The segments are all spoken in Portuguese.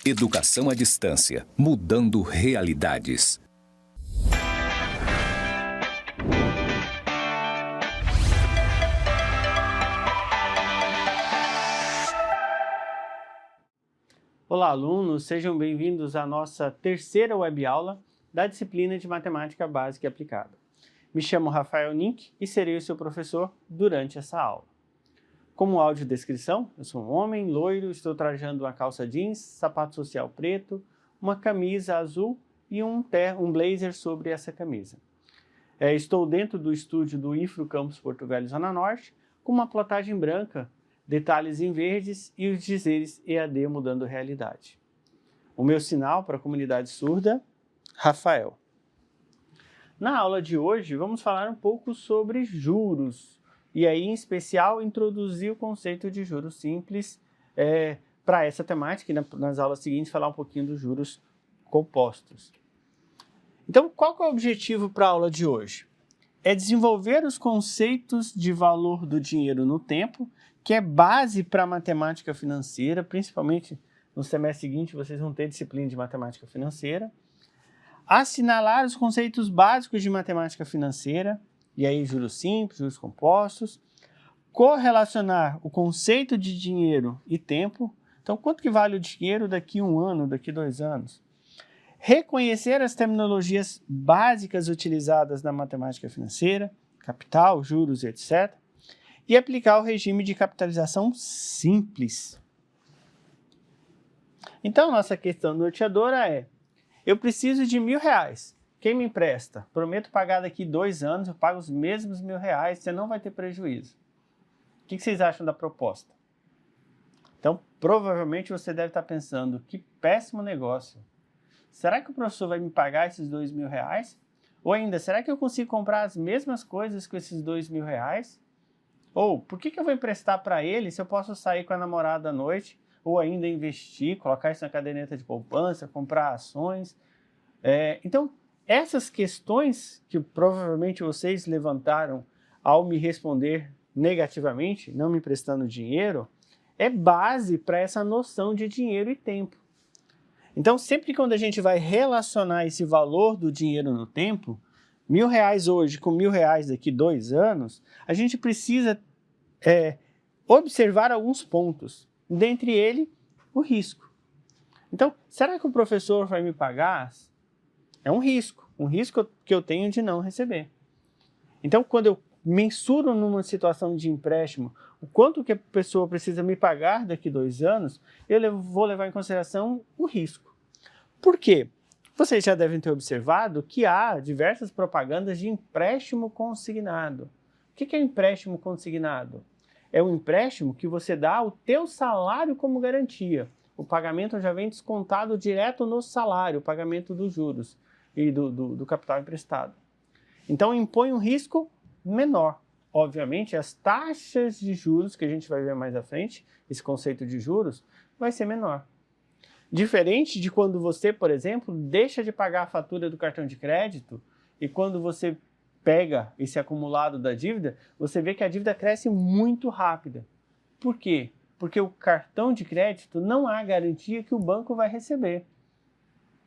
Educação à distância, mudando realidades. Olá, alunos! Sejam bem-vindos à nossa terceira webaula da disciplina de Matemática Básica e Aplicada. Me chamo Rafael Nink e serei o seu professor durante essa aula. Como audiodescrição, eu sou um homem loiro, estou trajando uma calça jeans, sapato social preto, uma camisa azul e um blazer sobre essa camisa. Estou dentro do estúdio do IFRO Campus Porto Velho, Zona Norte, com uma plotagem branca, detalhes em verdes e os dizeres EAD mudando realidade. O meu sinal para a comunidade surda, Rafael. Na aula de hoje, vamos falar um pouco sobre juros. E aí, em especial, introduzir o conceito de juros simples para essa temática e nas aulas seguintes falar um pouquinho dos juros compostos. Então, qual que é o objetivo para a aula de hoje? É desenvolver os conceitos de valor do dinheiro no tempo, que é base para a matemática financeira, principalmente no semestre seguinte vocês vão ter disciplina de matemática financeira. Assinalar os conceitos básicos de matemática financeira, e aí juros simples, juros compostos. Correlacionar o conceito de dinheiro e tempo. Então, quanto que vale o dinheiro daqui a 1 ano, daqui a 2 anos? Reconhecer as terminologias básicas utilizadas na matemática financeira, capital, juros, etc. E aplicar o regime de capitalização simples. Então, nossa questão norteadora é: eu preciso de R$1.000. Quem me empresta? Prometo pagar daqui 2 anos, eu pago os mesmos R$1.000, você não vai ter prejuízo. O que vocês acham da proposta? Então, provavelmente você deve estar pensando, que péssimo negócio. Será que o professor vai me pagar esses R$2.000? Ou ainda, será que eu consigo comprar as mesmas coisas com esses R$2.000? Ou, por que eu vou emprestar para ele se eu posso sair com a namorada à noite, ou ainda investir, colocar isso na caderneta de poupança, comprar ações? Então, essas questões que provavelmente vocês levantaram ao me responder negativamente, não me emprestando dinheiro, é base para essa noção de dinheiro e tempo. Então, sempre quando a gente vai relacionar esse valor do dinheiro no tempo, R$1.000 hoje com R$1.000 daqui a 2 anos, a gente precisa observar alguns pontos, dentre eles o risco. Então, será que o professor vai me pagar? É um risco que eu tenho de não receber. Então, quando eu mensuro numa situação de empréstimo o quanto que a pessoa precisa me pagar daqui a 2 anos, eu vou levar em consideração o risco. Por quê? Vocês já devem ter observado que há diversas propagandas de empréstimo consignado. O que é empréstimo consignado? É um empréstimo que você dá o teu salário como garantia. O pagamento já vem descontado direto no salário, o pagamento dos juros e do capital emprestado. Então, impõe um risco menor. Obviamente, as taxas de juros, que a gente vai ver mais à frente, esse conceito de juros, vai ser menor. Diferente de quando você, por exemplo, deixa de pagar a fatura do cartão de crédito e quando você pega esse acumulado da dívida, você vê que a dívida cresce muito rápida. Por quê? Porque o cartão de crédito não há garantia que o banco vai receber.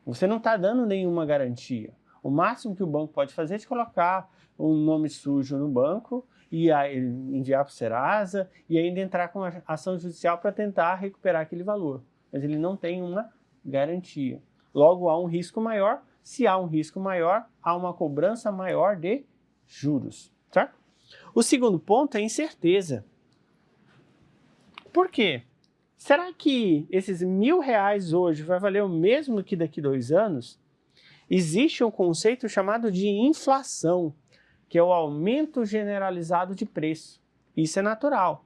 Você não está dando nenhuma garantia. O máximo que o banco pode fazer é te colocar um nome sujo no banco e aí enviar para o Serasa e ainda entrar com a ação judicial para tentar recuperar aquele valor. Mas ele não tem uma garantia. Logo, há um risco maior. Se há um risco maior, há uma cobrança maior de juros. Certo? O segundo ponto é incerteza. Por quê? Será que esses R$1.000 hoje vai valer o mesmo que daqui a 2 anos? Existe um conceito chamado de inflação, que é o aumento generalizado de preço. Isso é natural.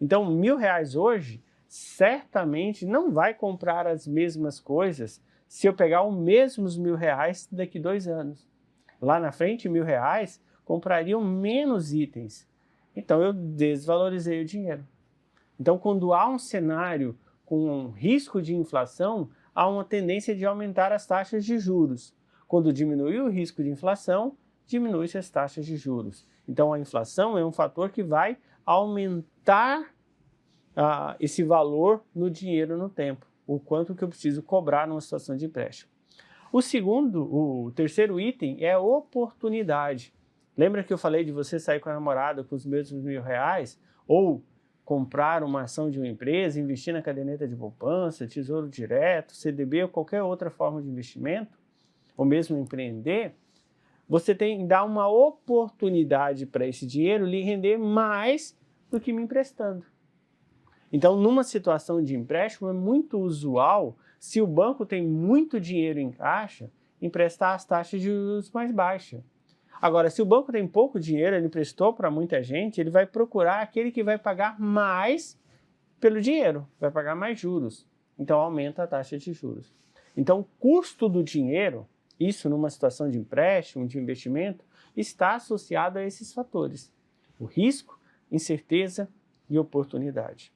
Então, R$1.000 hoje certamente não vai comprar as mesmas coisas se eu pegar os mesmos R$1.000 daqui a 2 anos. Lá na frente, R$1.000 comprariam menos itens. Então, eu desvalorizei o dinheiro. Então, quando há um cenário com um risco de inflação, há uma tendência de aumentar as taxas de juros. Quando diminui o risco de inflação, diminui-se as taxas de juros. Então, a inflação é um fator que vai aumentar esse valor no dinheiro no tempo. o quanto que eu preciso cobrar numa situação de empréstimo. O terceiro item é oportunidade. Lembra que eu falei de você sair com a namorada com os mesmos R$ 1.000 ou comprar uma ação de uma empresa, investir na caderneta de poupança, tesouro direto, CDB ou qualquer outra forma de investimento, ou mesmo empreender? Você tem que dar uma oportunidade para esse dinheiro lhe render mais do que me emprestando. Então, numa situação de empréstimo, é muito usual, se o banco tem muito dinheiro em caixa, emprestar as taxas de juros mais baixas. Agora, se o banco tem pouco dinheiro, ele emprestou para muita gente, ele vai procurar aquele que vai pagar mais pelo dinheiro, vai pagar mais juros. Então, aumenta a taxa de juros. Então, o custo do dinheiro, isso numa situação de empréstimo, de investimento, está associado a esses fatores: o risco, incerteza e oportunidade.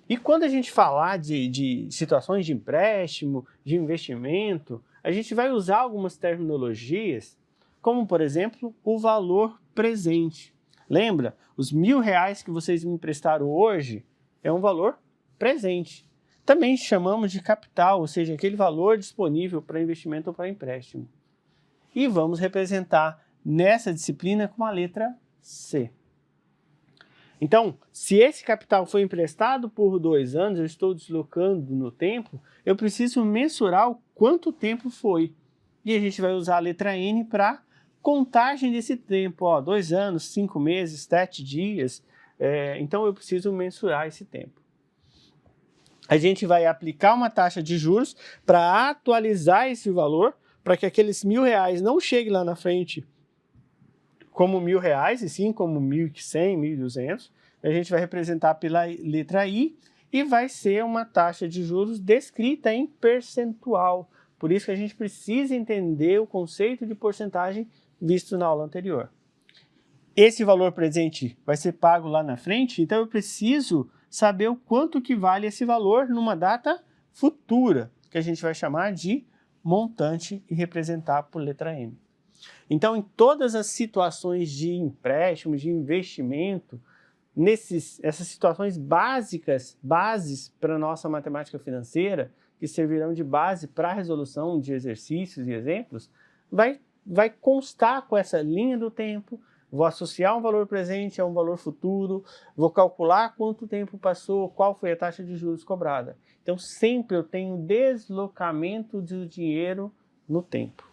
E quando a gente falar de situações de empréstimo, de investimento, a gente vai usar algumas terminologias, como, por exemplo, o valor presente. Lembra? Os R$ 1.000 que vocês me emprestaram hoje é um valor presente. Também chamamos de capital, ou seja, aquele valor disponível para investimento ou para empréstimo. E vamos representar nessa disciplina com a letra C. Então, se esse capital foi emprestado por 2 anos, eu estou deslocando no tempo, eu preciso mensurar o quanto tempo foi. E a gente vai usar a letra N para contagem desse tempo. 2 anos, 5 meses, 7 dias. Então, eu preciso mensurar esse tempo. A gente vai aplicar uma taxa de juros para atualizar esse valor, para que aqueles R$ 1.000 não cheguem lá na frente como R$ 1.000, e sim como 1.100, 1.200. A gente vai representar pela letra I e vai ser uma taxa de juros descrita em percentual. Por isso que a gente precisa entender o conceito de porcentagem visto na aula anterior. Esse valor presente vai ser pago lá na frente, então eu preciso saber o quanto que vale esse valor numa data futura, que a gente vai chamar de montante e representar por letra M. Então, em todas as situações de empréstimo, de investimento, essas situações básicas, bases para a nossa matemática financeira, que servirão de base para a resolução de exercícios e exemplos, vai constar com essa linha do tempo. Vou associar um valor presente a um valor futuro, vou calcular quanto tempo passou, qual foi a taxa de juros cobrada. Então, sempre eu tenho deslocamento do dinheiro no tempo.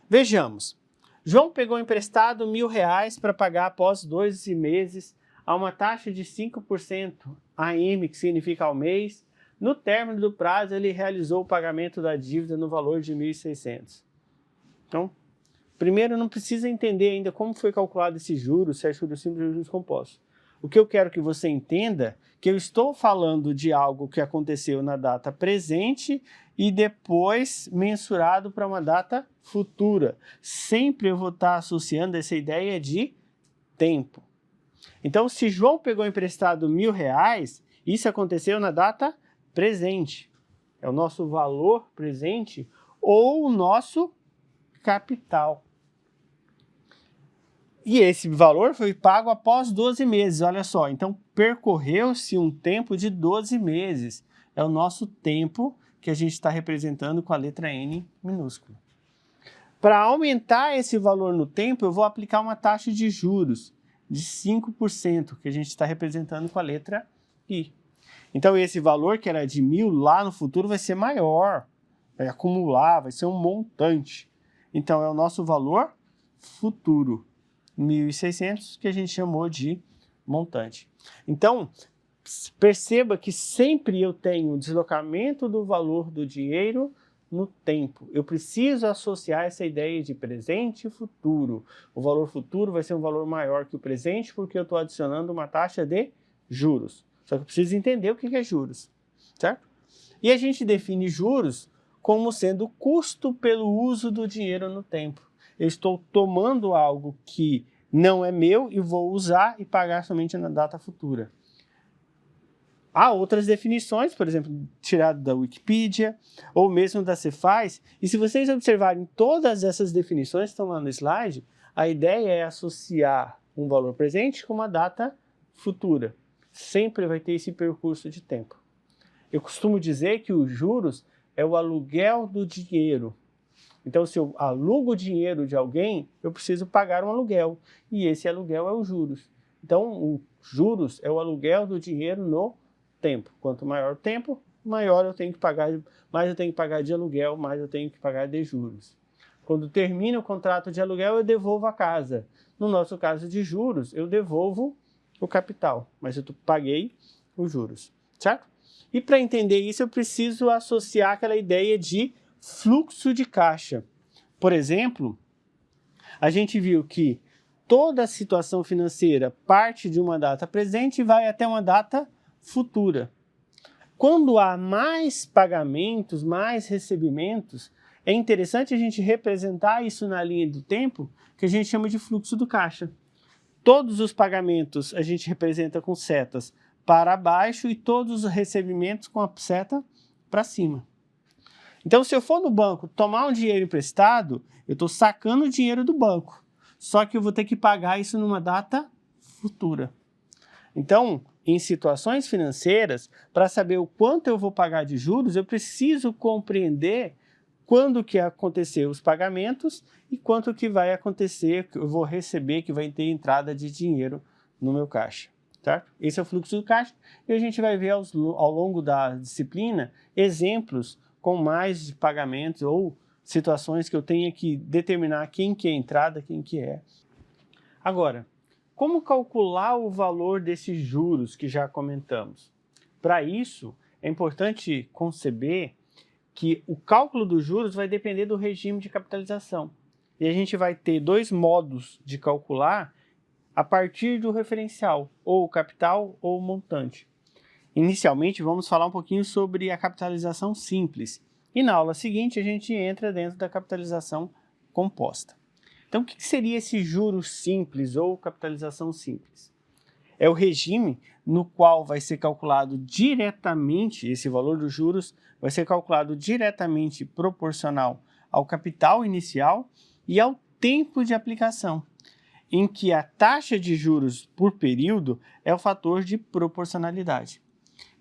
Vejamos, João pegou emprestado R$ 1.000 para pagar após 12 meses a uma taxa de 5% AM, que significa ao mês. No término do prazo, ele realizou o pagamento da dívida no valor de 1.600. Então, primeiro, não precisa entender ainda como foi calculado esse juros, se é juros simples ou juros compostos. O que eu quero que você entenda é que eu estou falando de algo que aconteceu na data presente e depois mensurado para uma data futura. Sempre eu vou estar associando essa ideia de tempo. Então, se João pegou emprestado R$ 1.000, isso aconteceu na data presente. É o nosso valor presente ou o nosso capital. E esse valor foi pago após 12 meses, olha só. Então, percorreu-se um tempo de 12 meses. É o nosso tempo que a gente está representando com a letra N minúscula. Para aumentar esse valor no tempo, eu vou aplicar uma taxa de juros de 5%, que a gente está representando com a letra I. Então, esse valor, que era de 1.000 lá no futuro, vai ser maior, vai acumular, vai ser um montante. Então, é o nosso valor futuro, 1.600, que a gente chamou de montante. Então, perceba que sempre eu tenho o deslocamento do valor do dinheiro no tempo. Eu preciso associar essa ideia de presente e futuro. O valor futuro vai ser um valor maior que o presente porque eu estou adicionando uma taxa de juros. Só que eu preciso entender o que é juros, certo? E a gente define juros como sendo o custo pelo uso do dinheiro no tempo. Eu estou tomando algo que não é meu e vou usar e pagar somente na data futura. Há outras definições, por exemplo, tirada da Wikipedia ou mesmo da Cefaz. E se vocês observarem todas essas definições que estão lá no slide, a ideia é associar um valor presente com uma data futura. sempre vai ter esse percurso de tempo. Eu costumo dizer que os juros é o aluguel do dinheiro. Então, se eu alugo o dinheiro de alguém, eu preciso pagar um aluguel. E esse aluguel é os juros. Então, os juros é o aluguel do dinheiro no tempo. Quanto maior o tempo, maior eu tenho que pagar, mais eu tenho que pagar de aluguel, mais eu tenho que pagar de juros. Quando termina o contrato de aluguel, eu devolvo a casa. No nosso caso de juros, eu devolvo o capital, mas eu paguei os juros, certo? E para entender isso, eu preciso associar aquela ideia de fluxo de caixa. Por exemplo, a gente viu que toda a situação financeira parte de uma data presente e vai até uma data futura. Quando há mais pagamentos, mais recebimentos, é interessante a gente representar isso na linha do tempo, que a gente chama de fluxo do caixa. Todos os pagamentos a gente representa com setas para baixo e todos os recebimentos com a seta para cima. Então, se eu for no banco tomar um dinheiro emprestado, eu estou sacando o dinheiro do banco. Só que eu vou ter que pagar isso numa data futura. Então, em situações financeiras, para saber o quanto eu vou pagar de juros, eu preciso compreender quando que aconteceu os pagamentos e quanto que vai acontecer, que eu vou receber, que vai ter entrada de dinheiro no meu caixa. Certo? Esse é o fluxo do caixa e a gente vai ver ao longo da disciplina exemplos com mais de pagamentos ou situações que eu tenha que determinar quem que é entrada, quem que é. Agora, como calcular o valor desses juros que já comentamos? Para isso, é importante conceber que o cálculo dos juros vai depender do regime de capitalização. E a gente vai ter dois modos de calcular a partir do referencial, ou o capital ou o montante. Inicialmente, vamos falar um pouquinho sobre a capitalização simples. E na aula seguinte, a gente entra dentro da capitalização composta. Então, o que seria esse juros simples ou capitalização simples? É o regime no qual vai ser calculado diretamente, esse valor dos juros vai ser calculado diretamente proporcional ao capital inicial e ao tempo de aplicação, em que a taxa de juros por período é o fator de proporcionalidade.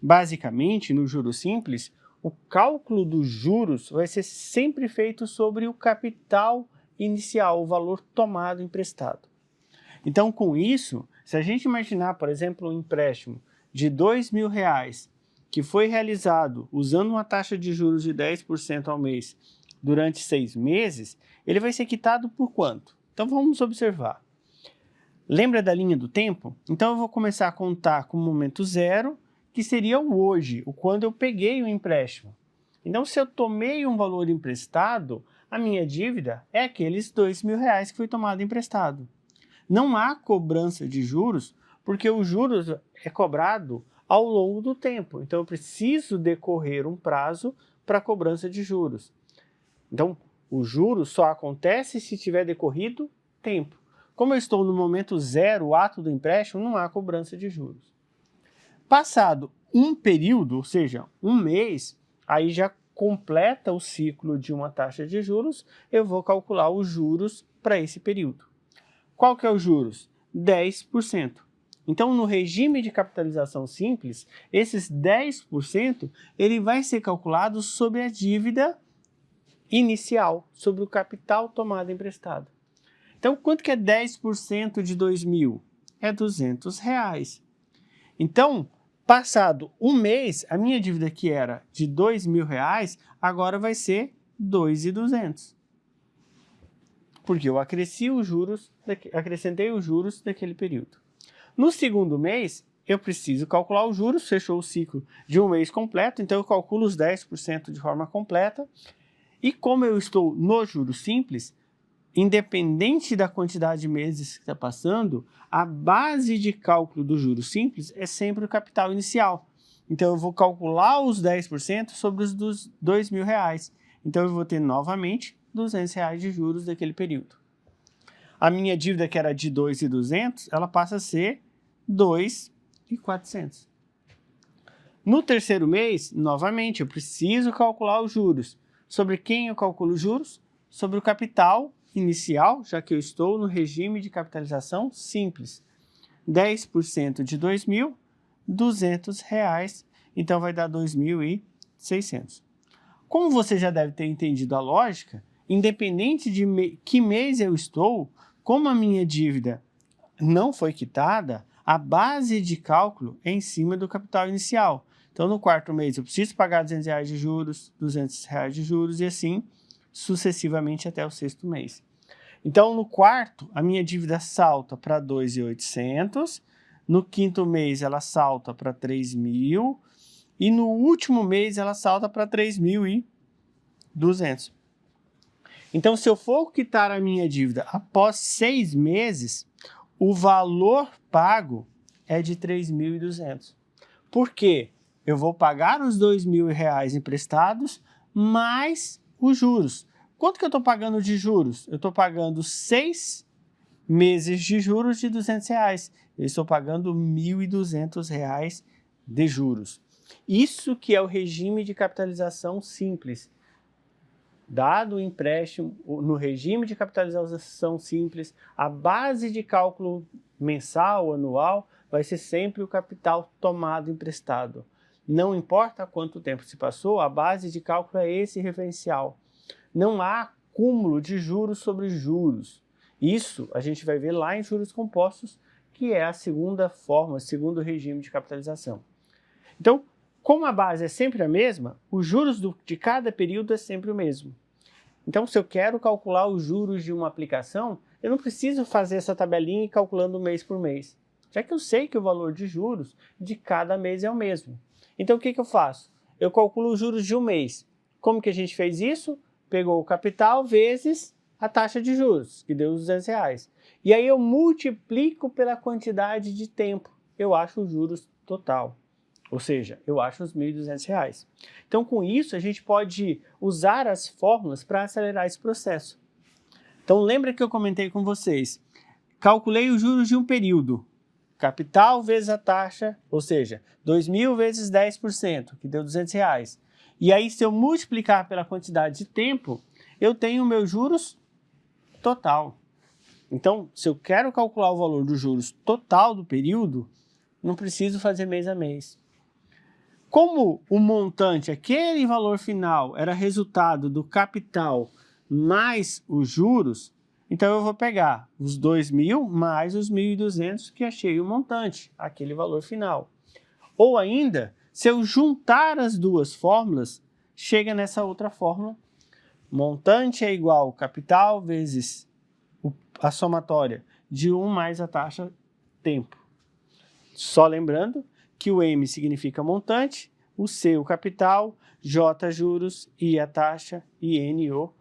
Basicamente, no juros simples, o cálculo dos juros vai ser sempre feito sobre o capital inicial, o valor tomado emprestado. Então, com isso, se a gente imaginar, por exemplo, um empréstimo de R$2.000 que foi realizado usando uma taxa de juros de 10% ao mês durante 6 meses, ele vai ser quitado por quanto? Então, vamos observar. Lembra da linha do tempo? Então, eu vou começar a contar com o momento zero, que seria o hoje, o quando eu peguei o empréstimo. Então, se eu tomei um valor emprestado, a minha dívida é aqueles R$2.000 que foi tomado emprestado. Não há cobrança de juros, porque o juros é cobrado ao longo do tempo. Então, eu preciso decorrer um prazo para a cobrança de juros. Então, o juros só acontece se tiver decorrido tempo. Como eu estou no momento zero, o ato do empréstimo, não há cobrança de juros. Passado um período, ou seja, um mês, aí já completa o ciclo de uma taxa de juros, eu vou calcular os juros para esse período. Qual que é os juros? 10%. Então, no regime de capitalização simples, esses 10% ele vai ser calculado sobre a dívida inicial, sobre o capital tomado emprestado. Então, quanto que é 10% de 2.000? É R$200. Então, passado um mês, a minha dívida que era de R$2.000, agora vai ser R$2.200. Porque eu acrescentei os juros daquele período. No segundo mês, eu preciso calcular os juros, fechou o ciclo de um mês completo, então eu calculo os 10% de forma completa. E como eu estou no juros simples, independente da quantidade de meses que está passando, a base de cálculo do juros simples é sempre o capital inicial. Então, eu vou calcular os 10% sobre os dos R$2.000. Então, eu vou ter novamente R$200 de juros daquele período. A minha dívida, que era de R$2.200, ela passa a ser R$2.400. No terceiro mês, novamente, eu preciso calcular os juros. Sobre quem eu calculo os juros? Sobre o capital inicial, já que eu estou no regime de capitalização simples. 10% de 2.000 R$200, então vai dar 2.600. Como você já deve ter entendido a lógica, independente de que mês eu estou, como a minha dívida não foi quitada, a base de cálculo é em cima do capital inicial. Então, no quarto mês, eu preciso pagar R$200 de juros, R$200 de juros e assim sucessivamente até o sexto mês. Então, no quarto, a minha dívida salta para 2.800, no quinto mês ela salta para 3.000 e no último mês ela salta para 3.200. Então, se eu for quitar a minha dívida após 6 meses, o valor pago é de 3.200. Por quê? Eu vou pagar os R$2.000 emprestados mais os juros. Quanto que eu estou pagando de juros? Eu estou pagando 6 meses de juros de R$200. Eu estou pagando R$1.200 de juros. Isso que é o regime de capitalização simples. Dado o empréstimo, no regime de capitalização simples, a base de cálculo mensal, anual, vai ser sempre o capital tomado emprestado. Não importa quanto tempo se passou, a base de cálculo é esse referencial. Não há acúmulo de juros sobre juros. Isso a gente vai ver lá em juros compostos, que é a segunda forma, segundo regime de capitalização. Então, como a base é sempre a mesma, os juros de cada período é sempre o mesmo. Então, se eu quero calcular os juros de uma aplicação, eu não preciso fazer essa tabelinha e calculando mês por mês, já que eu sei que o valor de juros de cada mês é o mesmo. Então, o que eu faço? Eu calculo os juros de um mês. Como que a gente fez isso? Pegou o capital vezes a taxa de juros, que deu os R$200. E aí eu multiplico pela quantidade de tempo. Eu acho os juros total. Ou seja, eu acho os R$1.200. Então, com isso, a gente pode usar as fórmulas para acelerar esse processo. Então, lembra que eu comentei com vocês? Calculei os juros de um período. Capital vezes a taxa, ou seja, 2.000 vezes 10%, que deu R$200. E aí, se eu multiplicar pela quantidade de tempo, eu tenho o meu juros total. Então, se eu quero calcular o valor dos juros total do período, não preciso fazer mês a mês. Como o montante, aquele valor final, era resultado do capital mais os juros, então eu vou pegar os 2.000 mais os 1.200 que achei o montante, aquele valor final. Ou ainda, se eu juntar as duas fórmulas, chega nessa outra fórmula. Montante é igual capital vezes a somatória de 1 mais a taxa tempo. Só lembrando que o M significa montante, o C o capital, J juros, I a taxa e N o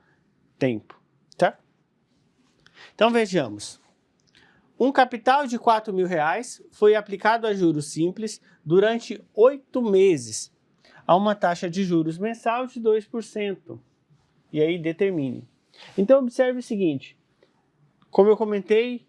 tempo. Tá? Então vejamos. Um capital de R$4.000 foi aplicado a juros simples durante 8 meses, a uma taxa de juros mensal de 2%. E aí determine. Então observe o seguinte, como eu comentei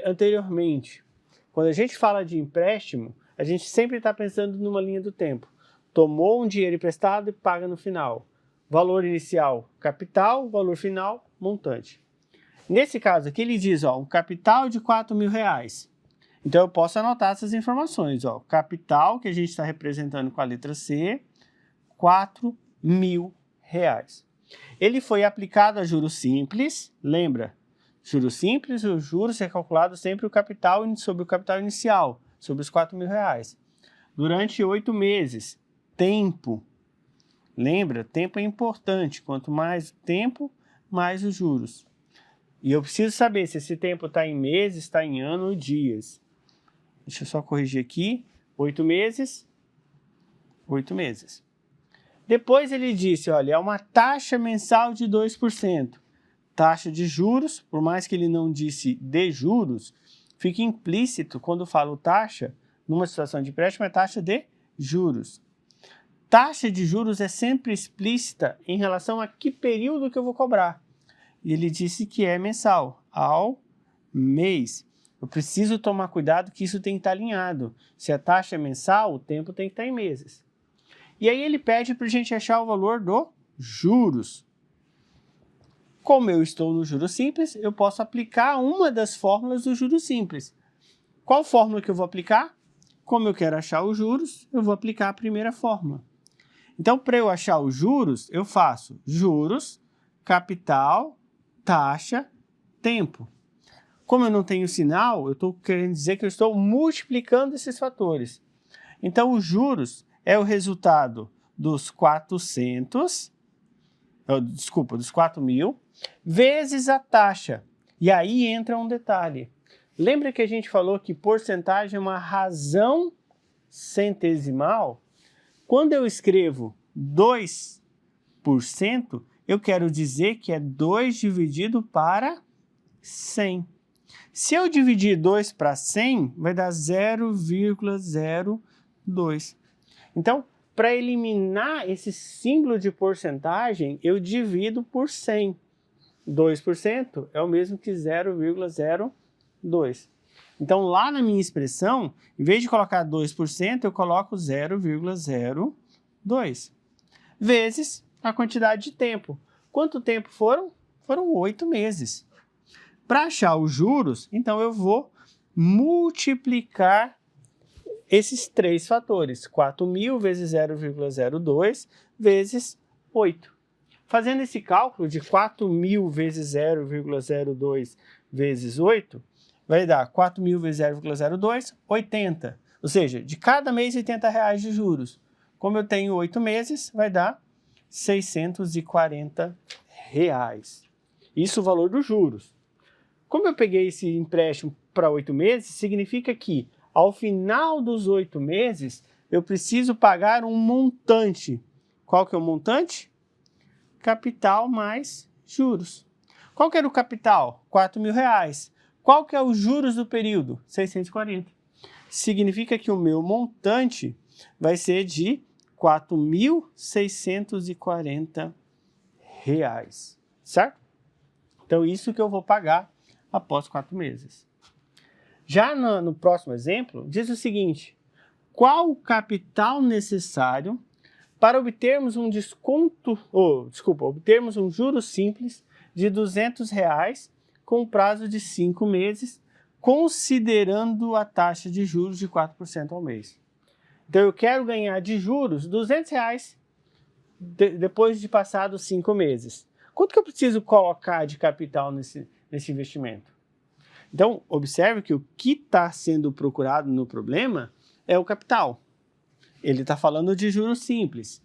anteriormente, quando a gente fala de empréstimo, a gente sempre está pensando numa linha do tempo. Tomou um dinheiro emprestado e paga no final. Valor inicial, capital, valor final, montante. Nesse caso aqui ele diz, um capital de R$4.000. Então eu posso anotar essas informações, capital que a gente está representando com a letra C, R$4.000. Ele foi aplicado a juros simples, lembra? Juros simples, os juros é calculado sempre o capital sobre o capital inicial, sobre os R$4.000. Durante 8 meses. Tempo. Lembra? Tempo é importante. Quanto mais tempo, mais os juros. E eu preciso saber se esse tempo está em meses, está em ano ou dias. Deixa eu só corrigir aqui. 8 meses. 8 meses. Depois ele disse, olha, é uma taxa mensal de 2%. Taxa de juros, por mais que ele não disse de juros, fica implícito quando falo taxa, numa situação de empréstimo, é taxa de juros. Taxa de juros é sempre explícita em relação a que período que eu vou cobrar. E ele disse que é mensal, ao mês. Eu preciso tomar cuidado que isso tem que estar alinhado. Se a taxa é mensal, o tempo tem que estar em meses. E aí ele pede para a gente achar o valor dos juros. Como eu estou no juros simples, eu posso aplicar uma das fórmulas do juros simples. Qual fórmula que eu vou aplicar? Como eu quero achar os juros, eu vou aplicar a primeira fórmula. Então, para eu achar os juros, eu faço juros, capital, taxa, tempo. Como eu não tenho sinal, eu estou querendo dizer que eu estou multiplicando esses fatores. Então, os juros é o resultado dos 4.000, vezes a taxa. E aí entra um detalhe. Lembra que a gente falou que porcentagem é uma razão centesimal? Quando eu escrevo 2%, eu quero dizer que é 2 dividido para 100. Se eu dividir 2 para 100, vai dar 0,02. Então, para eliminar esse símbolo de porcentagem, eu divido por 100. 2% é o mesmo que 0,02. Então, lá na minha expressão, em vez de colocar 2%, eu coloco 0,02. Vezes a quantidade de tempo. Quanto tempo foram? Foram 8 meses. Para achar os juros, então eu vou multiplicar esses três fatores. 4.000 vezes 0,02 vezes 8. Fazendo esse cálculo de 4.000 vezes 0,02 vezes 8, vai dar 4.000 vezes 0,02, 80. Ou seja, de cada mês R$80 de juros. Como eu tenho 8 meses, vai dar R$640. Isso é o valor dos juros. Como eu peguei esse empréstimo para 8 meses, significa que ao final dos 8 meses, eu preciso pagar um montante. Qual que é o montante? Capital mais juros. Qual que era o capital? R$4.000. Qual que é os juros do período? 640. Significa que o meu montante vai ser de R$4.640. Certo? Então, isso que eu vou pagar após 4 meses. Já no próximo exemplo, diz o seguinte: qual o capital necessário para obtermos um obtermos um juro simples de R$200 com prazo de 5 meses, considerando a taxa de juros de 4% ao mês. Então, eu quero ganhar de juros R$200 depois de passados 5 meses. Quanto que eu preciso colocar de capital nesse investimento? Então, observe que o que está sendo procurado no problema é o capital. Ele está falando de juros simples.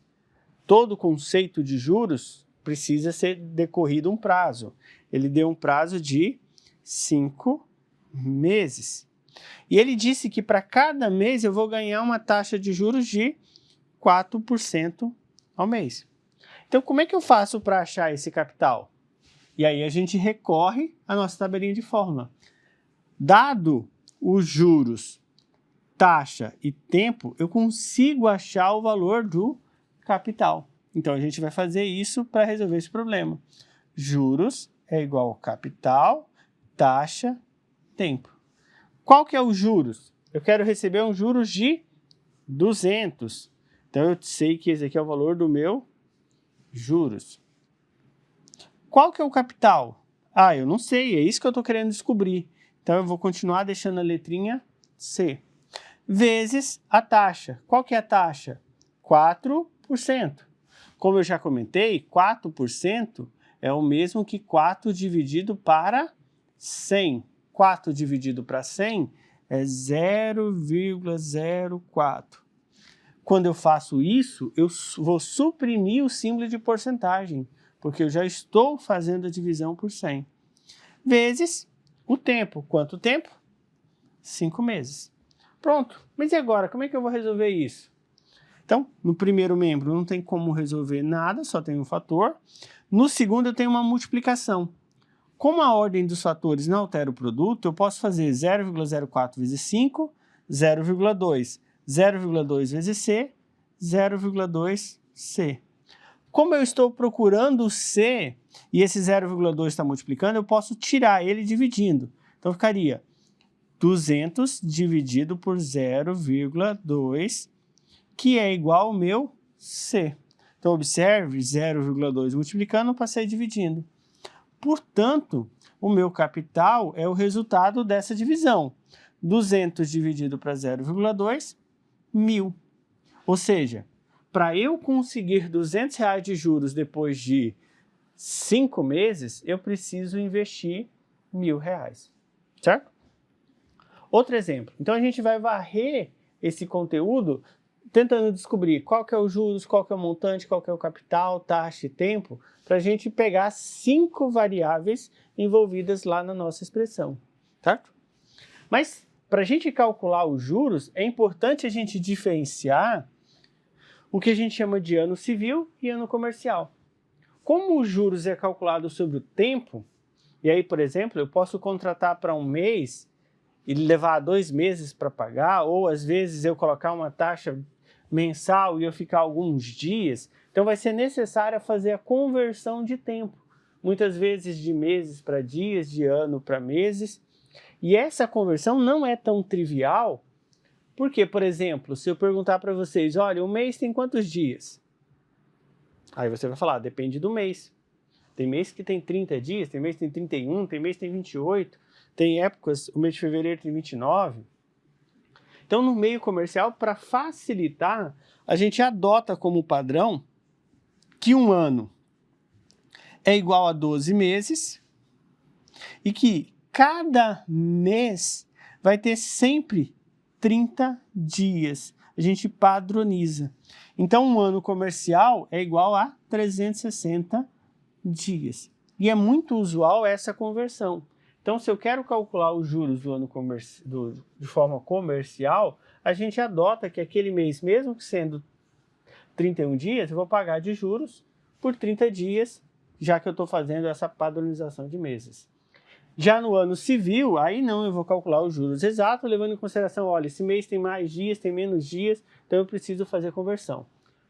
Todo conceito de juros precisa ser decorrido um prazo. Ele deu um prazo de 5 meses. E ele disse que para cada mês eu vou ganhar uma taxa de juros de 4% ao mês. Então, como é que eu faço para achar esse capital? E aí a gente recorre à nossa tabelinha de fórmula. Dado os juros, taxa e tempo, eu consigo achar o valor do capital. Então, a gente vai fazer isso para resolver esse problema. Juros é igual a capital, taxa, tempo. Qual que é os juros? Eu quero receber um juros de 200. Então, eu sei que esse aqui é o valor do meu juros. Qual que é o capital? Eu não sei, é isso que eu estou querendo descobrir. Então, eu vou continuar deixando a letrinha C. Vezes a taxa. Qual que é a taxa? 4%. Como eu já comentei, 4% é o mesmo que 4 dividido para 100. 4 dividido para 100 é 0,04. Quando eu faço isso, eu vou suprimir o símbolo de porcentagem, porque eu já estou fazendo a divisão por 100. Vezes o tempo. Quanto tempo? 5 meses. Pronto. Mas e agora? Como é que eu vou resolver isso? Então, no primeiro membro não tem como resolver nada, só tem um fator. No segundo eu tenho uma multiplicação. Como a ordem dos fatores não altera o produto, eu posso fazer 0,04 vezes 5, 0,2. 0,2 vezes C, 0,2 C. Como eu estou procurando o C e esse 0,2 está multiplicando, eu posso tirar ele dividindo. Então, ficaria 200 dividido por 0,2, que é igual ao meu C. Então, observe, 0,2 multiplicando, eu passei dividindo. Portanto, o meu capital é o resultado dessa divisão. 200 dividido para 0,2, 1.000. Ou seja, para eu conseguir R$200 de juros depois de 5 meses, eu preciso investir R$1.000, certo? Outro exemplo. Então, a gente vai varrer esse conteúdo tentando descobrir qual que é o juros, qual que é o montante, qual que é o capital, taxa e tempo, para a gente pegar 5 variáveis envolvidas lá na nossa expressão, certo? Mas, para a gente calcular os juros, é importante a gente diferenciar o que a gente chama de ano civil e ano comercial. Como os juros é calculado sobre o tempo, e aí, por exemplo, eu posso contratar para um mês e levar 2 meses para pagar, ou às vezes eu colocar uma taxa mensal e eu ficar alguns dias, então vai ser necessário fazer a conversão de tempo, muitas vezes de meses para dias, de ano para meses, e essa conversão não é tão trivial, porque, por exemplo, se eu perguntar para vocês, olha, um mês tem quantos dias? Aí você vai falar, depende do mês. Tem mês que tem 30 dias, tem mês que tem 31, tem mês que tem 28, tem épocas, o mês de fevereiro tem 29. Então, no meio comercial, para facilitar, a gente adota como padrão que um ano é igual a 12 meses e que cada mês vai ter sempre 30 dias. A gente padroniza. Então, um ano comercial é igual a 360 dias. E é muito usual essa conversão. Então, se eu quero calcular os juros do ano de forma comercial, a gente adota que aquele mês, mesmo que sendo 31 dias, eu vou pagar de juros por 30 dias, já que eu estou fazendo essa padronização de meses. Já no ano civil, aí não, eu vou calcular os juros exatos, levando em consideração, olha, esse mês tem mais dias, tem menos dias, então eu preciso fazer conversão.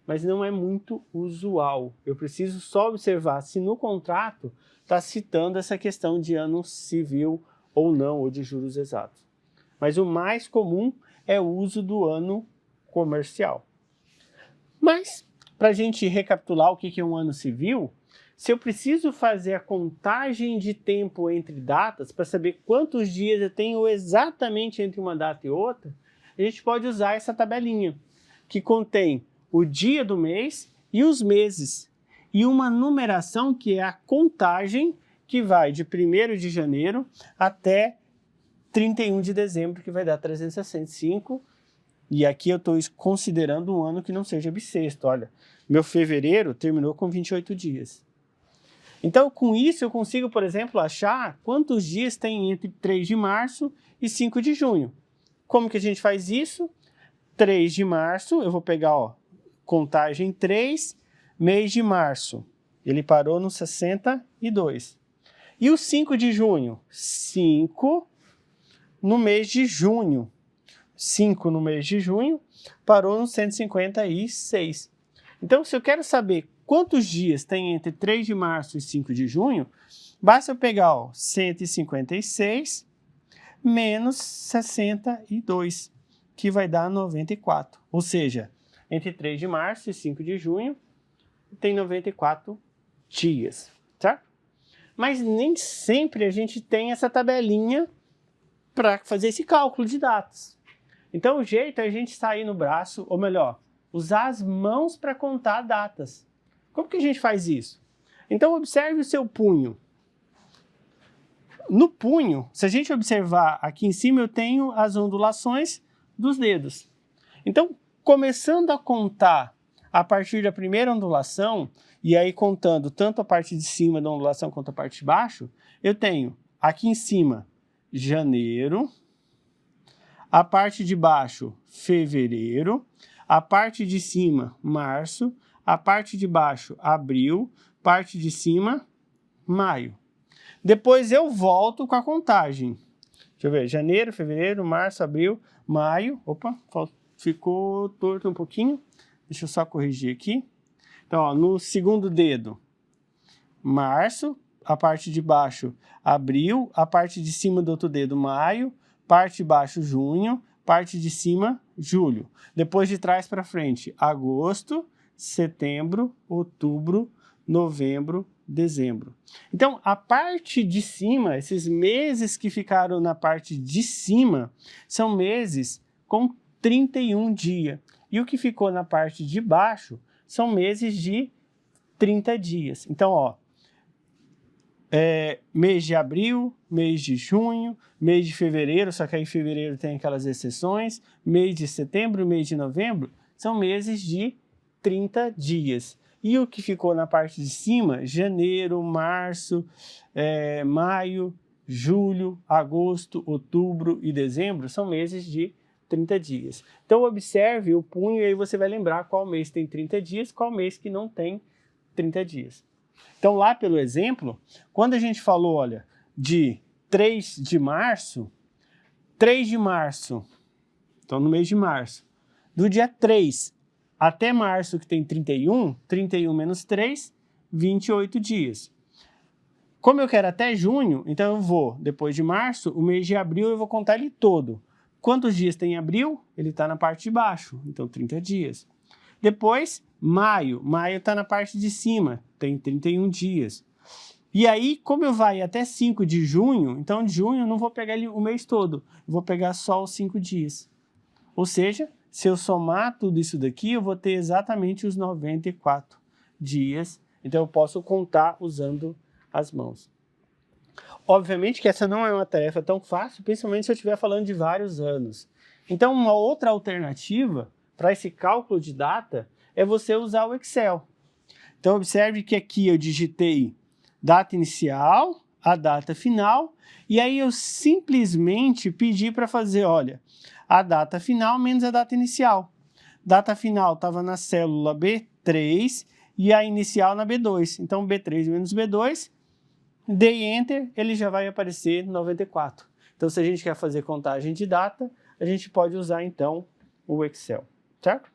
Mas não é muito usual. Eu preciso só observar se no contrato está citando essa questão de ano civil ou não, ou de juros exatos. Mas o mais comum é o uso do ano comercial. Mas, para a gente recapitular o que é um ano civil, se eu preciso fazer a contagem de tempo entre datas, para saber quantos dias eu tenho exatamente entre uma data e outra, a gente pode usar essa tabelinha, que contém o dia do mês e os meses, e uma numeração que é a contagem, que vai de 1º de janeiro até 31 de dezembro, que vai dar 365, e aqui eu estou considerando um ano que não seja bissexto. Olha, meu fevereiro terminou com 28 dias. Então, com isso, eu consigo, por exemplo, achar quantos dias tem entre 3 de março e 5 de junho. Como que a gente faz isso? 3 de março, eu vou pegar, ó, contagem 3, mês de março, ele parou no 62. E o 5 de junho? 5 no mês de junho. 5 no mês de junho, parou no 156. Então, se eu quero saber quantos dias tem entre 3 de março e 5 de junho, basta eu pegar, ó, 156 menos 62, que vai dar 94. Ou seja, entre 3 de março e 5 de junho, tem 94 dias, certo? Mas nem sempre a gente tem essa tabelinha para fazer esse cálculo de datas. Então, o jeito é a gente sair no braço, ou melhor, usar as mãos para contar datas. Como que a gente faz isso? Então, observe o seu punho. No punho, se a gente observar aqui em cima, eu tenho as ondulações dos dedos. Então, começando a contar a partir da primeira ondulação, e aí contando tanto a parte de cima da ondulação quanto a parte de baixo, eu tenho aqui em cima janeiro, a parte de baixo fevereiro, a parte de cima março, a parte de baixo abril, parte de cima maio. Depois eu volto com a contagem. Deixa eu ver, janeiro, fevereiro, março, abril, maio. Opa, ficou torto um pouquinho. Deixa eu só corrigir aqui. Então, ó, no segundo dedo, março, a parte de baixo, abril, a parte de cima do outro dedo, maio, parte de baixo, junho, parte de cima, julho. Depois de trás para frente, agosto, setembro, outubro, novembro, dezembro. Então, a parte de cima, esses meses que ficaram na parte de cima, são meses com 31 dias. E o que ficou na parte de baixo são meses de 30 dias. Então, ó, mês de abril, mês de junho, mês de fevereiro, só que aí em fevereiro tem aquelas exceções, mês de setembro, mês de novembro, são meses de 30 dias. E o que ficou na parte de cima, janeiro, março, maio, julho, agosto, outubro e dezembro, são meses de 30 dias. Então observe o punho e aí você vai lembrar qual mês tem 30 dias, qual mês que não tem 30 dias. Então lá pelo exemplo, quando a gente falou, olha, de 3 de março, então no mês de março, do dia 3 até março que tem 31 menos 3, 28 dias. Como eu quero até junho, então eu vou, depois de março, o mês de abril eu vou contar ele todo. Quantos dias tem em abril? Ele está na parte de baixo, então 30 dias. Depois, maio está na parte de cima, tem 31 dias. E aí, como eu vai até 5 de junho, então de junho eu não vou pegar o mês todo, eu vou pegar só os 5 dias. Ou seja, se eu somar tudo isso daqui, eu vou ter exatamente os 94 dias. Então eu posso contar usando as mãos. Obviamente que essa não é uma tarefa tão fácil, principalmente se eu estiver falando de vários anos. Então uma outra alternativa para esse cálculo de data é você usar o Excel. Então observe que aqui eu digitei data inicial, a data final, e aí eu simplesmente pedi para fazer, olha, a data final menos a data inicial. Data final estava na célula B3 e a inicial na B2. Então B3 menos B2, dei Enter, ele já vai aparecer 94. Então se a gente quer fazer contagem de data, a gente pode usar então o Excel, certo?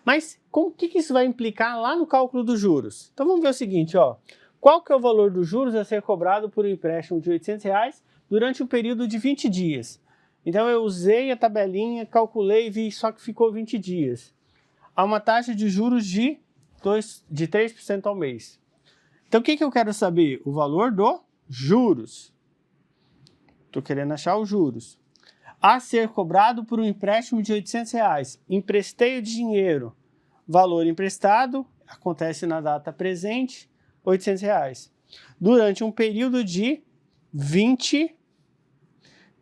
Mas o que isso vai implicar lá no cálculo dos juros? Então vamos ver o seguinte, ó. Qual que é o valor dos juros a ser cobrado por um empréstimo de R$800 durante um período de 20 dias? Então eu usei a tabelinha, calculei e vi só que ficou 20 dias. Há uma taxa de juros de 3% ao mês. Então o que eu quero saber? O valor do juros. Estou querendo achar os juros. A ser cobrado por um empréstimo de R$800. Emprestei o dinheiro. Valor emprestado, acontece na data presente, R$800. Durante um período de 20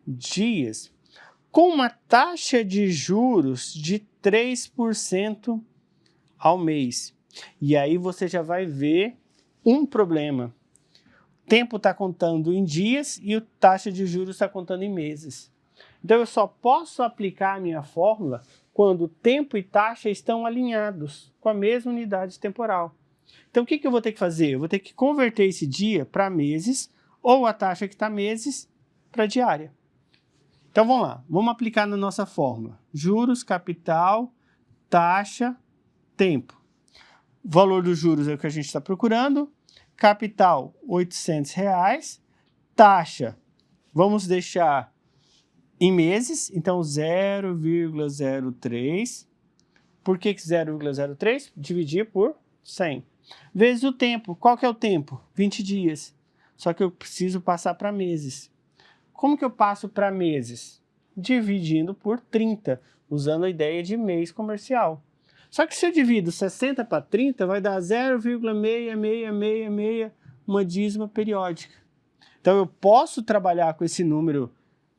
dias. Com uma taxa de juros de 3% ao mês. E aí você já vai ver um problema. O tempo está contando em dias e a taxa de juros está contando em meses. Então eu só posso aplicar a minha fórmula quando tempo e taxa estão alinhados com a mesma unidade temporal. Então o que eu vou ter que fazer? Eu vou ter que converter esse dia para meses ou a taxa que está meses para diária. Então vamos lá, vamos aplicar na nossa fórmula. Juros, capital, taxa, tempo. O valor dos juros é o que a gente está procurando. Capital, R$800. Taxa, vamos deixar em meses, então 0,03. Por que 0,03? Dividir por 100. Vezes o tempo. Qual que é o tempo? 20 dias. Só que eu preciso passar para meses. Como que eu passo para meses? Dividindo por 30, usando a ideia de mês comercial. Só que se eu divido 60 para 30, vai dar 0,6666, uma dízima periódica. Então eu posso trabalhar com esse número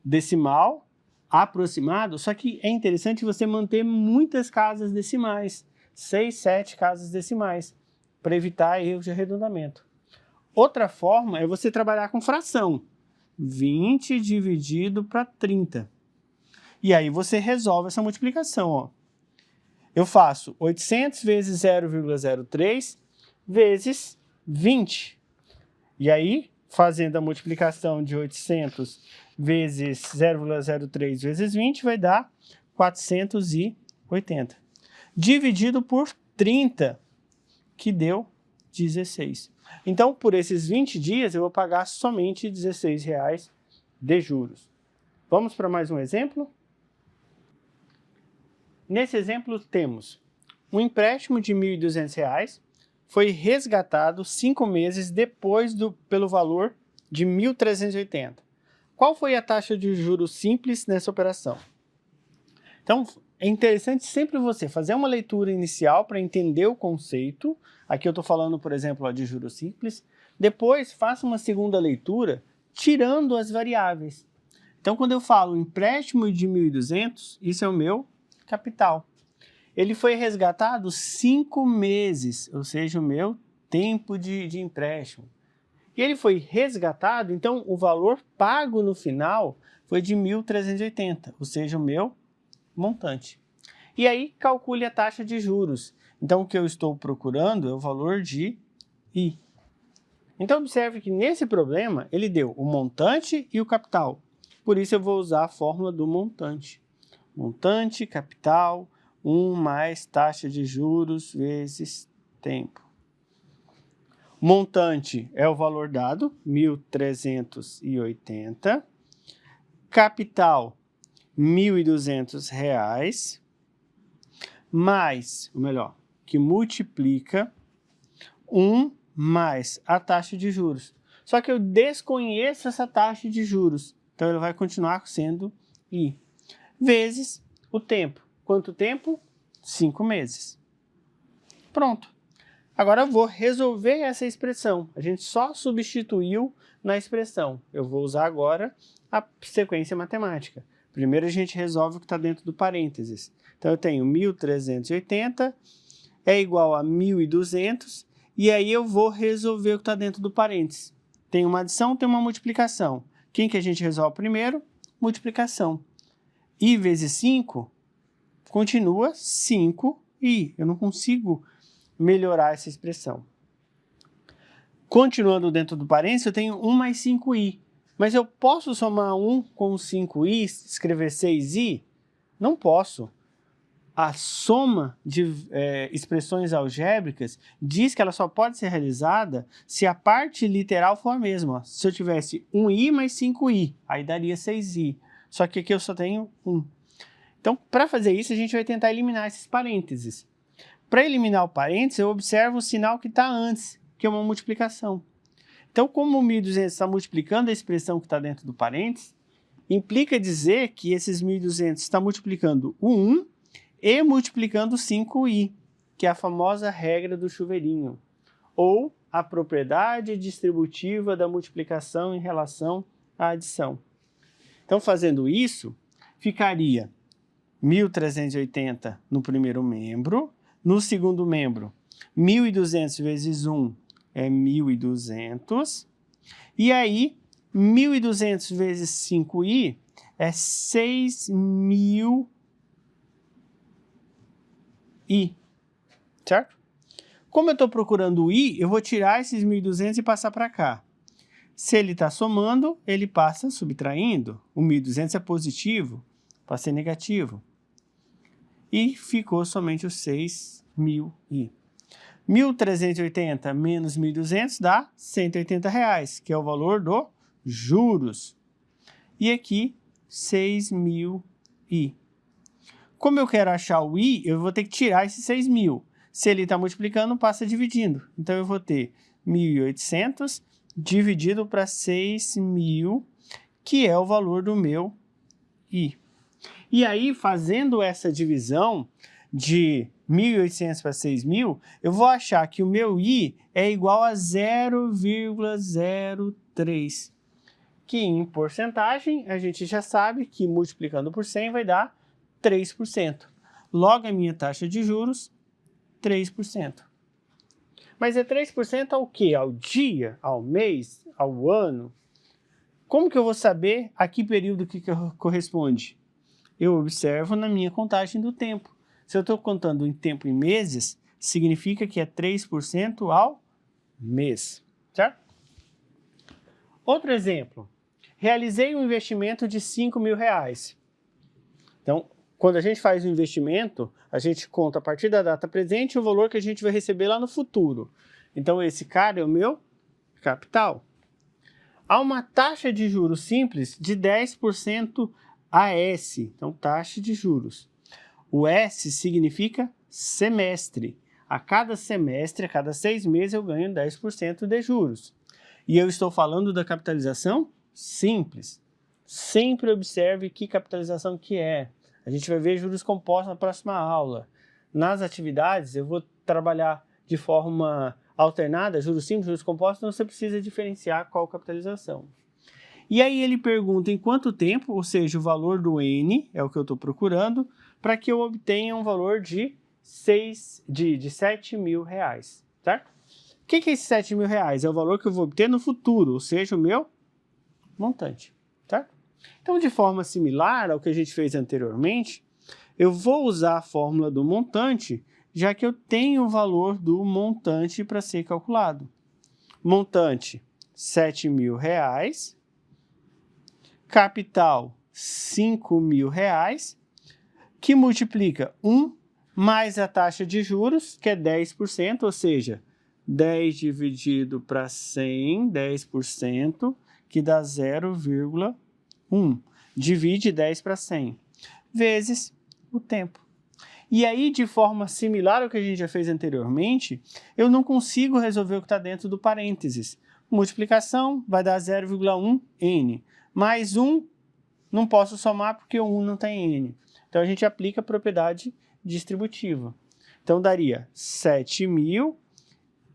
decimal aproximado, só que é interessante você manter muitas casas decimais, 6, 7 casas decimais, para evitar erros de arredondamento. Outra forma é você trabalhar com fração. 20 dividido para 30. E aí você resolve essa multiplicação, ó. Eu faço 800 vezes 0,03 vezes 20. E aí, fazendo a multiplicação de 800 vezes 0,03 vezes 20, vai dar 480. Dividido por 30, que deu 16. Então, por esses 20 dias, eu vou pagar somente R$16 de juros. Vamos para mais um exemplo? Nesse exemplo, temos um empréstimo de R$1.200 foi resgatado 5 meses depois pelo valor de 1.380. Qual foi a taxa de juros simples nessa operação? Então, é interessante sempre você fazer uma leitura inicial para entender o conceito. Aqui eu estou falando, por exemplo, de juros simples. Depois, faça uma segunda leitura, tirando as variáveis. Então, quando eu falo empréstimo de 1.200, isso é o meu capital. Ele foi resgatado 5 meses, ou seja, o meu tempo de empréstimo. E ele foi resgatado, então o valor pago no final foi de 1.380, ou seja, o meu montante. E aí, calcule a taxa de juros. Então, o que eu estou procurando é o valor de I. Então, observe que nesse problema, ele deu o montante e o capital. Por isso, eu vou usar a fórmula do montante. Montante, capital, 1 mais taxa de juros vezes tempo. Montante é o valor dado, 1.380. Capital, R$1.200, mais, ou melhor, que multiplica 1 mais a taxa de juros. Só que eu desconheço essa taxa de juros, então ele vai continuar sendo I, vezes o tempo. Quanto tempo? 5 meses. Pronto. Agora eu vou resolver essa expressão. A gente só substituiu na expressão. Eu vou usar agora a sequência matemática. Primeiro a gente resolve o que está dentro do parênteses. Então eu tenho 1.380 é igual a 1.200 e aí eu vou resolver o que está dentro do parênteses. Tem uma adição, tem uma multiplicação. Quem que a gente resolve primeiro? Multiplicação. I vezes 5 continua 5i. Eu não consigo melhorar essa expressão. Continuando dentro do parênteses, eu tenho 1 mais 5i. Mas eu posso somar 1 com 5i e escrever 6i? Não posso. A soma de expressões algébricas diz que ela só pode ser realizada se a parte literal for a mesma. Se eu tivesse 1i mais 5i, aí daria 6i. Só que aqui eu só tenho 1. Então, para fazer isso, a gente vai tentar eliminar esses parênteses. Para eliminar o parênteses, eu observo o sinal que está antes, que é uma multiplicação. Então, como o 1.200 está multiplicando a expressão que está dentro do parênteses, implica dizer que esses 1.200 está multiplicando o 1 e multiplicando 5i, que é a famosa regra do chuveirinho, ou a propriedade distributiva da multiplicação em relação à adição. Então, fazendo isso, ficaria 1.380 no primeiro membro, no segundo membro, 1.200 vezes 1 é 1.200, e aí 1.200 vezes 5i é 6.000i, certo? Como eu estou procurando o i, eu vou tirar esses 1.200 e passar para cá. Se ele está somando, ele passa subtraindo. O 1.200 é positivo, passa a ser negativo. E ficou somente os 6.000i. 1.380 menos 1.200 dá R$180, que é o valor dos juros. E aqui, 6.000i. Como eu quero achar o i, eu vou ter que tirar esses 6.000. Se ele está multiplicando, passa dividindo. Então, eu vou ter 1.800 dividido para 6.000, que é o valor do meu i. E aí, fazendo essa divisão de 1.800 para 6.000, eu vou achar que o meu i é igual a 0,03, que em porcentagem a gente já sabe que multiplicando por 100 vai dar 3%. Logo, a minha taxa de juros, 3%. Mas é 3% ao quê? Ao dia? Ao mês? Ao ano? Como que eu vou saber a que período que corresponde? Eu observo na minha contagem do tempo. Se eu estou contando em tempo em meses, significa que é 3% ao mês, certo? Outro exemplo. Realizei um investimento de R$5.000. Então, quando a gente faz um investimento, a gente conta a partir da data presente o valor que a gente vai receber lá no futuro. Então, esse cara é o meu capital. Há uma taxa de juros simples de 10% AS, então taxa de juros. O S significa semestre. A cada semestre, a cada 6 meses, eu ganho 10% de juros. E eu estou falando da capitalização simples. Sempre observe que capitalização que é. A gente vai ver juros compostos na próxima aula. Nas atividades, eu vou trabalhar de forma alternada, juros simples, juros compostos, então você precisa diferenciar qual capitalização. E aí ele pergunta em quanto tempo, ou seja, o valor do N, é o que eu estou procurando, para que eu obtenha um valor de R$7.000, certo? O que é esse R$7.000? É o valor que eu vou obter no futuro, ou seja, o meu montante, certo? Então, de forma similar ao que a gente fez anteriormente, eu vou usar a fórmula do montante, já que eu tenho o valor do montante para ser calculado. Montante, R$7.000, capital, R$5.000, que multiplica 1 mais a taxa de juros, que é 10%, ou seja, 10 dividido para 100, 10%, que dá 0,1. Divide 10 para 100, vezes o tempo. E aí, de forma similar ao que a gente já fez anteriormente, eu não consigo resolver o que está dentro do parênteses. Multiplicação vai dar 0,1n. Mais 1, não posso somar porque o 1 não está em n. Então, a gente aplica a propriedade distributiva. Então, daria 7.000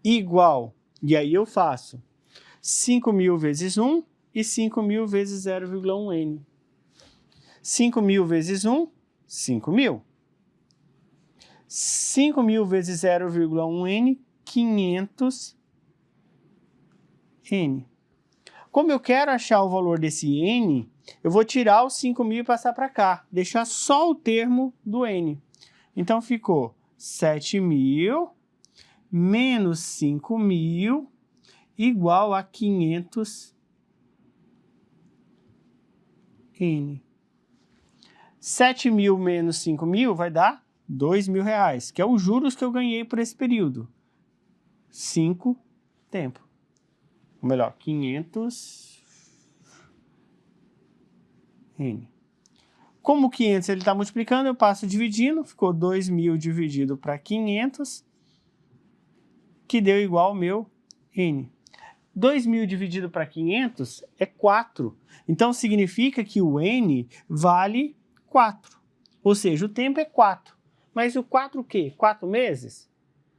igual, e aí eu faço 5.000 vezes 1 e 5.000 vezes 0,1n. 5.000 vezes 1, 5.000. 5.000 vezes 0,1n, 500n. Como eu quero achar o valor desse n, eu vou tirar os 5.000 e passar para cá, deixar só o termo do n. Então, ficou 7.000 menos 5.000 igual a 500n. 7.000 menos 5.000 vai dar R$2.000, que é os juros que eu ganhei por esse período. 5 tempo. Ou melhor, 500n. Como o 500 ele está multiplicando, eu passo dividindo, ficou 2.000 dividido para 500, que deu igual ao meu n. 2.000 dividido para 500 é 4. Então, significa que o n vale 4. Ou seja, o tempo é 4. Mas o 4 o quê? 4 meses?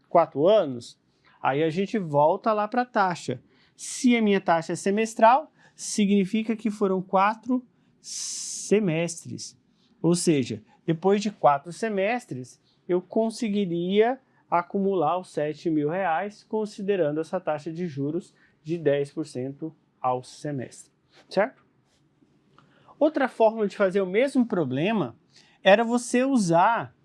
4 anos? Aí a gente volta lá para a taxa. Se a minha taxa é semestral, significa que foram 4 semestres. Ou seja, depois de 4 semestres, eu conseguiria acumular os R$7.000, considerando essa taxa de juros de 10% ao semestre, certo? Outra forma de fazer o mesmo problema era você usar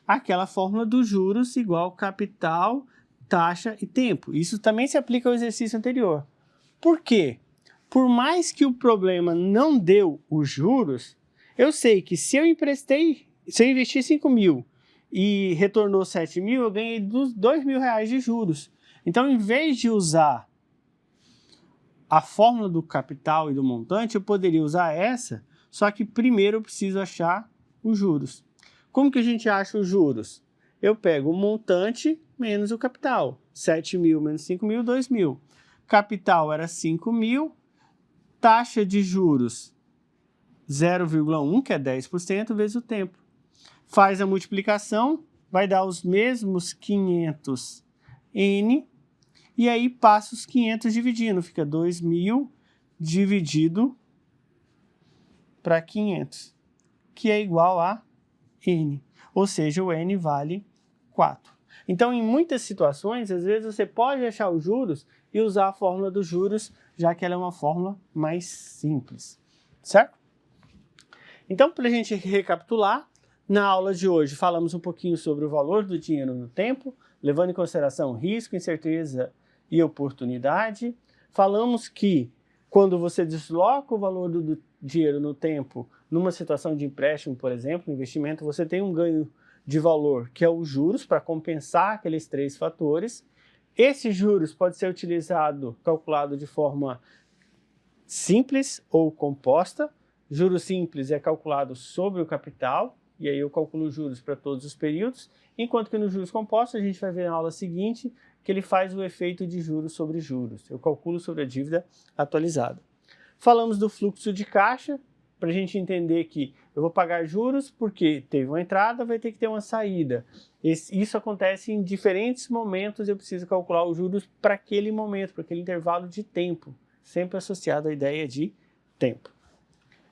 aquela fórmula dos juros igual capital, taxa e tempo. Isso também se aplica ao exercício anterior. Por quê? Por mais que o problema não deu os juros, eu sei que se eu investi 5.000 e retornou 7.000, eu ganhei R$2.000 de juros. Então, em vez de usar a fórmula do capital e do montante, eu poderia usar essa, só que primeiro eu preciso achar os juros. Como que a gente acha os juros? Eu pego o montante menos o capital. 7.000 menos 5.000, 2.000. Capital era 5.000, taxa de juros 0,1, que é 10%, vezes o tempo. Faz a multiplicação, vai dar os mesmos 500n, e aí passa os 500 dividindo, fica 2.000 dividido para 500, que é igual a n, ou seja, o n vale 4. Então, em muitas situações, às vezes você pode achar os juros e usar a fórmula dos juros, já que ela é uma fórmula mais simples, certo? Então, para a gente recapitular, na aula de hoje falamos um pouquinho sobre o valor do dinheiro no tempo, levando em consideração risco, incerteza e oportunidade. Falamos que quando você desloca o valor do dinheiro no tempo, numa situação de empréstimo, por exemplo, investimento, você tem um ganho de valor, que é os juros, para compensar aqueles 3 fatores. Esses juros pode ser calculado de forma simples ou composta. Juros simples é calculado sobre o capital e aí eu calculo juros para todos os períodos, enquanto que nos juros compostos a gente vai ver na aula seguinte que ele faz o efeito de juros sobre juros. Eu calculo sobre a dívida atualizada. Falamos do fluxo de caixa, para a gente entender que eu vou pagar juros porque teve uma entrada, vai ter que ter uma saída. Isso acontece em diferentes momentos, eu preciso calcular os juros para aquele momento, para aquele intervalo de tempo, sempre associado à ideia de tempo.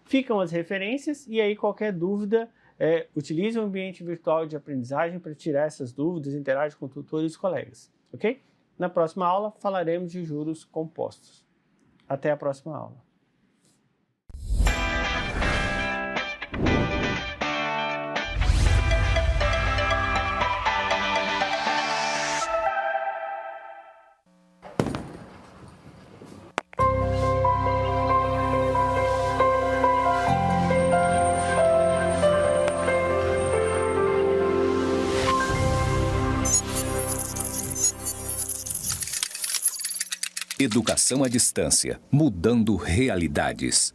Ficam as referências e aí qualquer dúvida, utilize o ambiente virtual de aprendizagem para tirar essas dúvidas, interage com tutores e colegas, ok? Na próxima aula falaremos de juros compostos. Até a próxima aula. Educação à distância, mudando realidades.